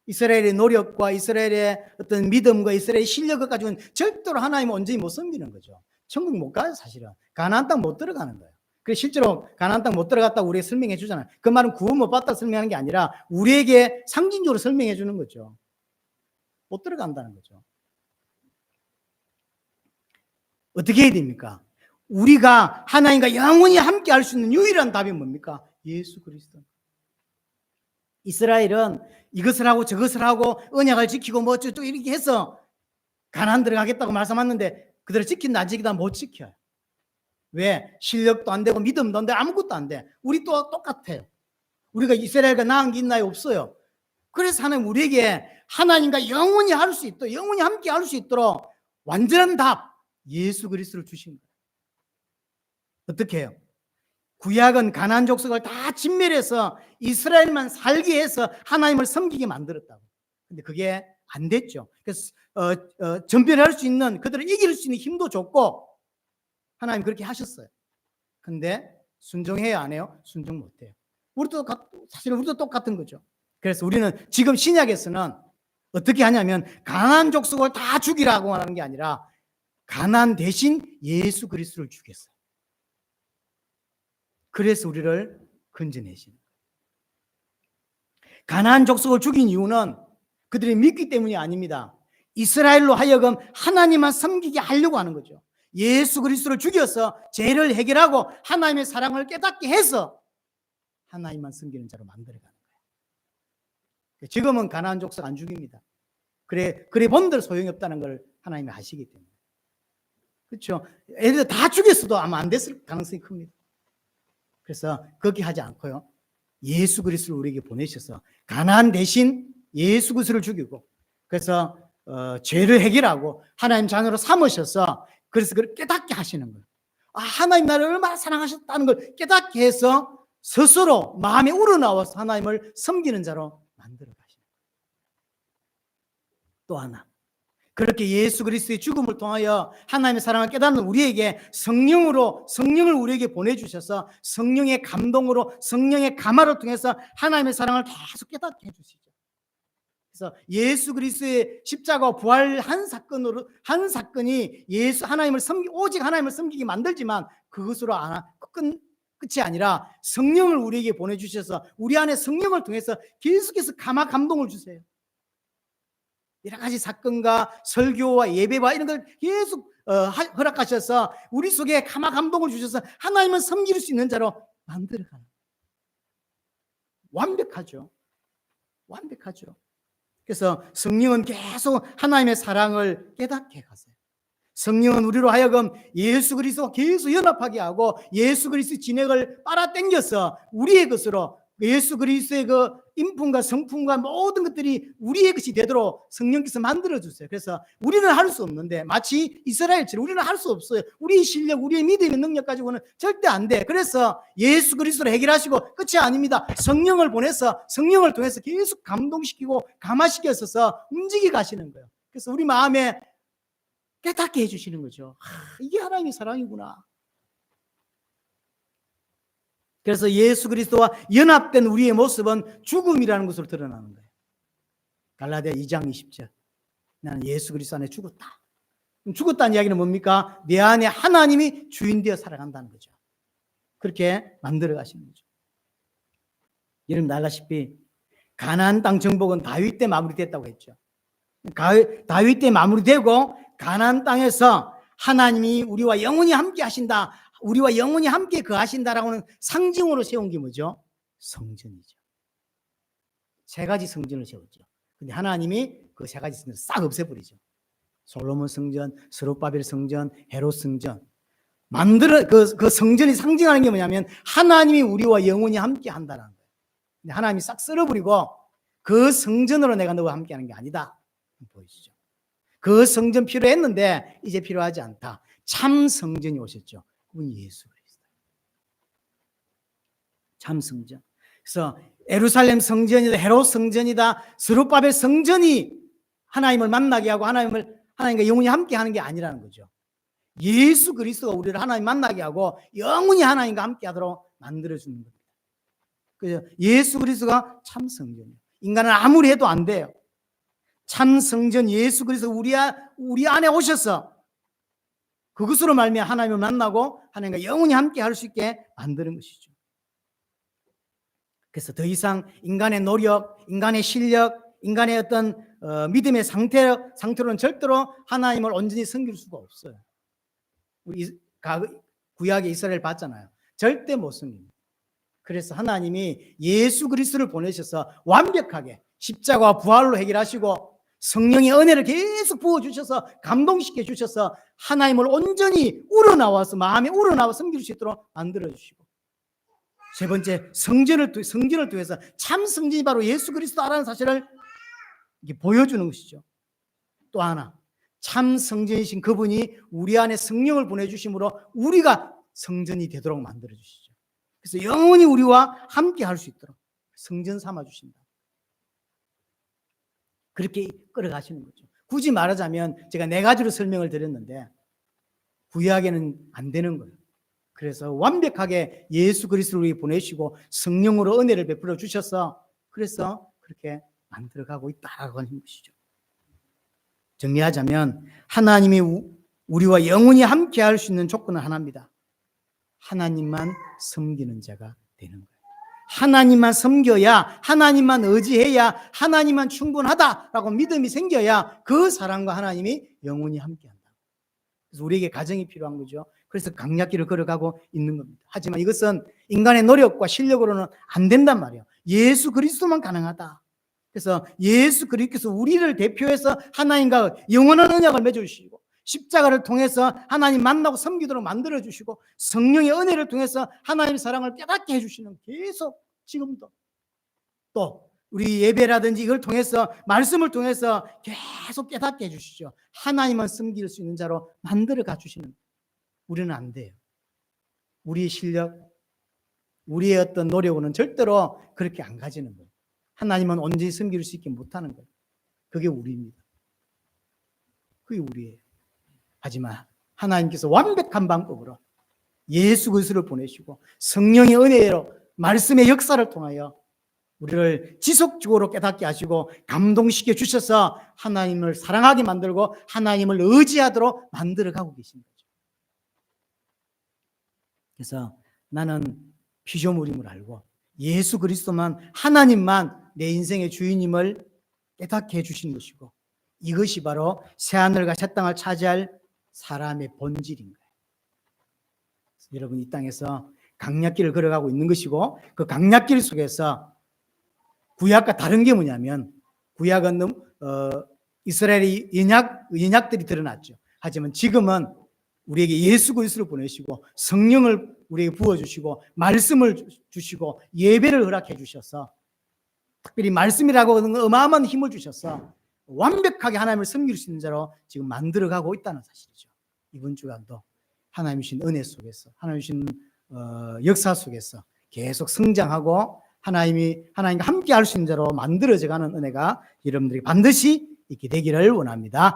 이스라엘의 노력과 이스라엘의 어떤 믿음과 이스라엘의 실력을 가지고는 절대로 하나님을 온전히 못 섬기는 거죠. 천국 못 가요, 사실은. 가나안 땅 못 들어가는 거예요. 그래서 실제로 가나안 땅 못 들어갔다고 우리에게 설명해 주잖아요. 그 말은 구원 못 받다 설명하는 게 아니라 우리에게 상징적으로 설명해 주는 거죠. 못 들어간다는 거죠. 어떻게 해야 됩니까? 우리가 하나님과 영원히 함께 할 수 있는 유일한 답이 뭡니까? 예수 그리스도. 이스라엘은 이것을 하고 저것을 하고 언약을 지키고 뭐 어쩌고 이렇게 해서 가나안 들어가겠다고 말씀하는데 그들을 지킨다 안 지키다 못 지켜요. 왜? 실력도 안 되고 믿음도 안 돼. 아무것도 안 돼. 우리 또 똑같아요. 우리가 이스라엘과 나은 게 있나요? 없어요. 그래서 하나님 우리에게 하나님과 영원히 할 수 있도록 영원히 함께 할 수 있도록 완전한 답 예수 그리스도를 주신 거예요. 어떻게 해요? 구약은 가나안 족속을 다 진멸해서 이스라엘만 살게 해서 하나님을 섬기게 만들었다고. 근데 그게 안 됐죠. 그래서 전멸할 수 있는 그들을 이길 수 있는 힘도 줬고 하나님 그렇게 하셨어요. 근데 순종해야 안 해요? 순종 못 해요. 사실은 우리도 똑같은 거죠. 그래서 우리는 지금 신약에서는 어떻게 하냐면 가나안 족속을 다 죽이라고 하는 게 아니라 가나안 대신 예수 그리스도를 죽였어요. 그래서 우리를 건져내신 거예요. 가나안 족속을 죽인 이유는 그들이 믿기 때문이 아닙니다. 이스라엘로 하여금 하나님만 섬기게 하려고 하는 거죠. 예수 그리스도를 죽여서 죄를 해결하고 하나님의 사랑을 깨닫게 해서 하나님만 섬기는 자로 만들어가는 거예요. 지금은 가나안 족속 안 죽입니다. 그래 본들 소용이 없다는 걸 하나님이 아시기 때문에. 그렇죠. 애들 다 죽였어도 아마 안 됐을 가능성이 큽니다. 그래서 그렇게 하지 않고요. 예수 그리스도를 우리에게 보내셔서 가나안 대신 예수 그리스도를 죽이고 그래서 죄를 해결하고 하나님 자녀로 삼으셔서 그래서 그걸 깨닫게 하시는 거예요. 하나님 나를 얼마나 사랑하셨다는 걸 깨닫게 해서 스스로 마음에 우러나와서 하나님을 섬기는 자로 만들어 가시는 거예요. 또 하나 그렇게 예수 그리스도의 죽음을 통하여 하나님의 사랑을 깨닫는 우리에게 성령을 우리에게 보내주셔서 성령의 감동으로 성령의 감화를 통해서 하나님의 사랑을 계속 깨닫게 해주시죠. 그래서 예수 그리스도의 십자가 부활 한 사건이 하나님을 오직 하나님을 섬기게 만들지만 그것으로 끝이 아니라 성령을 우리에게 보내주셔서 우리 안에 성령을 통해서 계속해서 감화 감동을 주세요. 여러 가지 사건과 설교와 예배와 이런 걸 계속 허락하셔서 우리 속에 감화 감동을 주셔서 하나님을 섬길 수 있는 자로 만들어가는 완벽하죠. 그래서 성령은 계속 하나님의 사랑을 깨닫게 가세요. 성령은 우리로 하여금 예수 그리스도와 계속 연합하게 하고 예수 그리스도의 진액을 빨아당겨서 우리의 것으로 예수 그리스도의 그 인품과 성품과 모든 것들이 우리의 것이 되도록 성령께서 만들어주세요. 그래서 우리는 할 수 없는데 마치 이스라엘처럼 우리는 할 수 없어요. 우리의 실력, 우리의 믿음의 능력 가지고는 절대 안 돼. 그래서 예수 그리스도를 해결하시고 끝이 아닙니다. 성령을 보내서 성령을 통해서 계속 감동시키고 감화시켜서 움직이 가시는 거예요. 그래서 우리 마음에 깨닫게 해주시는 거죠. 이게 하나님의 사랑이구나. 그래서 예수 그리스도와 연합된 우리의 모습은 죽음이라는 것으로 드러나는 거예요. 갈라디아 2장 20절. 나는 예수 그리스도 안에 죽었다. 죽었다는 이야기는 뭡니까? 내 안에 하나님이 주인 되어 살아간다는 거죠. 그렇게 만들어 가시는 거죠. 여러분 알다시피 가나안 땅 정복은 다윗 때 마무리됐다고 했죠. 다윗 때 마무리되고 가나안 땅에서 하나님이 우리와 영원히 함께 하신다, 우리와 영원히 함께 거하신다라고는 상징으로 세운 게 뭐죠? 성전이죠. 세 가지 성전을 세웠죠. 근데 하나님이 그 세 가지 성전을 싹 없애버리죠. 솔로몬 성전, 스룹바벨 성전, 헤롯 성전 그 성전이 상징하는 게 뭐냐면 하나님이 우리와 영원히 함께 한다는 거예요. 근데 하나님이 싹 쓸어버리고 그 성전으로 내가 너와 함께 하는 게 아니다. 보이시죠? 그 성전 필요했는데 이제 필요하지 않다. 참 성전이 오셨죠. 그분이 예수 그리스도. 참 성전. 그래서 예루살렘 성전이다, 헤롯 성전이다, 스룹바벨 성전이 하나님을 만나게 하고 하나님과 영원히 함께 하는 게 아니라는 거죠. 예수 그리스도가 우리를 하나님 만나게 하고 영원히 하나님과 함께 하도록 만들어주는 겁니다. 그래서 예수 그리스도가 참 성전이에요. 인간은 아무리 해도 안 돼요. 참 성전 예수 그리스도 우리 안에 오셔서 그것으로 말미암아 하나님을 만나고 하나님과 영원히 함께 할 수 있게 만드는 것이죠. 그래서 더 이상 인간의 노력, 인간의 실력, 인간의 어떤 믿음의 상태로는 절대로 하나님을 온전히 섬길 수가 없어요. 우리 구약의 이스라엘 봤잖아요. 절대 못 섬깁니다. 그래서 하나님이 예수 그리스도를 보내셔서 완벽하게 십자가와 부활로 해결하시고 성령의 은혜를 계속 부어주셔서 감동시켜 주셔서 하나님을 온전히 우러나와서 마음에 우러나와 섬길 수 있도록 만들어주시고, 세 번째 성전을 통해서 참 성전이 바로 예수 그리스도라는 사실을 보여주는 것이죠. 또 하나, 참 성전이신 그분이 우리 안에 성령을 보내주심으로 우리가 성전이 되도록 만들어주시죠. 그래서 영원히 우리와 함께 할 수 있도록 성전 삼아주신다. 그렇게 끌어가시는 거죠. 굳이 말하자면 제가 네 가지로 설명을 드렸는데 구약에는 안 되는 거예요. 그래서 완벽하게 예수 그리스도를 보내시고 성령으로 은혜를 베풀어 주셔서 그래서 그렇게 만들어가고 있다라고 하는 것이죠. 정리하자면 하나님이 우리와 영원히 함께 할 수 있는 조건은 하나입니다. 하나님만 섬기는 자가 되는 거예요. 하나님만 섬겨야, 하나님만 의지해야, 하나님만 충분하다라고 믿음이 생겨야 그 사람과 하나님이 영원히 함께한다. 그래서 우리에게 가정이 필요한 거죠. 그래서 강약길을 걸어가고 있는 겁니다. 하지만 이것은 인간의 노력과 실력으로는 안 된단 말이에요. 예수 그리스도만 가능하다. 그래서 예수 그리스도께서 우리를 대표해서 하나님과 영원한 언약을 맺어주시고 십자가를 통해서 하나님 만나고 섬기도록 만들어주시고 성령의 은혜를 통해서 하나님의 사랑을 깨닫게 해주시는, 계속 지금도 또 우리 예배라든지 이걸 통해서 말씀을 통해서 계속 깨닫게 해주시죠. 하나님만 섬길 수 있는 자로 만들어 가주시는, 우리는 안 돼요. 우리의 실력, 우리의 어떤 노력으로는 절대로 그렇게 안 가지는 거예요. 하나님은 온전히 섬길 수 있게 못하는 거예요. 그게 우리입니다. 그게 우리예요. 하지만 하나님께서 완벽한 방법으로 예수 그리스도를 보내시고 성령의 은혜로 말씀의 역사를 통하여 우리를 지속적으로 깨닫게 하시고 감동시켜 주셔서 하나님을 사랑하게 만들고 하나님을 의지하도록 만들어가고 계신 거죠. 그래서 나는 피조물임을 알고 예수 그리스도만, 하나님만 내 인생의 주인임을 깨닫게 해주신 것이고, 이것이 바로 새하늘과 새 땅을 차지할 사람의 본질인 거예요. 여러분, 이 땅에서 강약길을 걸어가고 있는 것이고, 그 강약길 속에서 구약과 다른 게 뭐냐면, 구약은 이스라엘의 연약들이 드러났죠. 하지만 지금은 우리에게 예수 그리스도를 보내시고 성령을 우리에게 부어주시고 말씀을 주시고 예배를 허락해 주셔서, 특별히 말씀이라고 하는 어마어마한 힘을 주셔서 완벽하게 하나님을 섬길 수 있는 자로 지금 만들어가고 있다는 사실이죠. 이번 주간도 하나님 주신 은혜 속에서, 하나님 주신 역사 속에서 계속 성장하고 하나님과 함께 할 수 있는 자로 만들어져가는 은혜가 여러분들이 반드시 있게 되기를 원합니다.